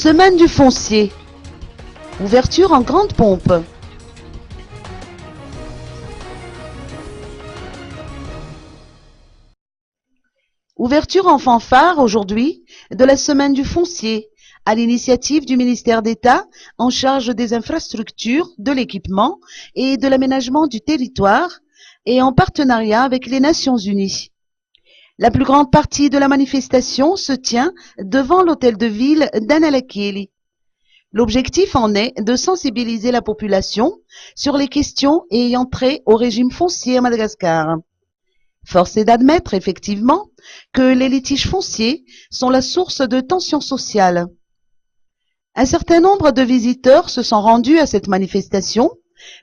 Semaine du foncier. Ouverture en grande pompe. Ouverture en fanfare aujourd'hui de la Semaine du foncier, à l'initiative du ministère d'État en charge des infrastructures, de l'équipement et de l'aménagement du territoire et en partenariat avec les Nations Unies. La plus grande partie de la manifestation se tient devant l'hôtel de ville d'Analakeli. L'objectif en est de sensibiliser la population sur les questions ayant trait au régime foncier à Madagascar. Force est d'admettre effectivement que les litiges fonciers sont la source de tensions sociales. Un certain nombre de visiteurs se sont rendus à cette manifestation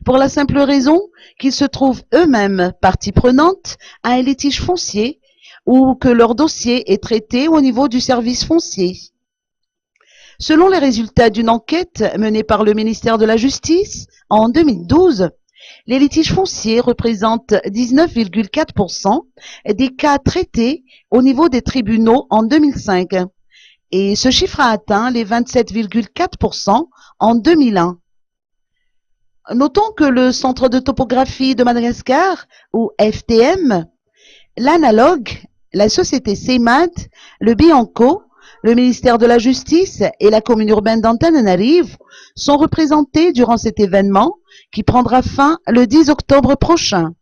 pour la simple raison qu'ils se trouvent eux-mêmes partie prenante à un litige foncier ou que leur dossier est traité au niveau du service foncier. Selon les résultats d'une enquête menée par le ministère de la Justice en 2012, les litiges fonciers représentent 19,4% des cas traités au niveau des tribunaux en 2005 et ce chiffre a atteint les 27,4% en 2001. Notons que le Centre de topographie de Madagascar, ou FTM, l'analogue, la société CEMAD, le Bianco, le ministère de la Justice et la commune urbaine d'Antananarivo sont représentés durant cet événement qui prendra fin le 10 octobre prochain.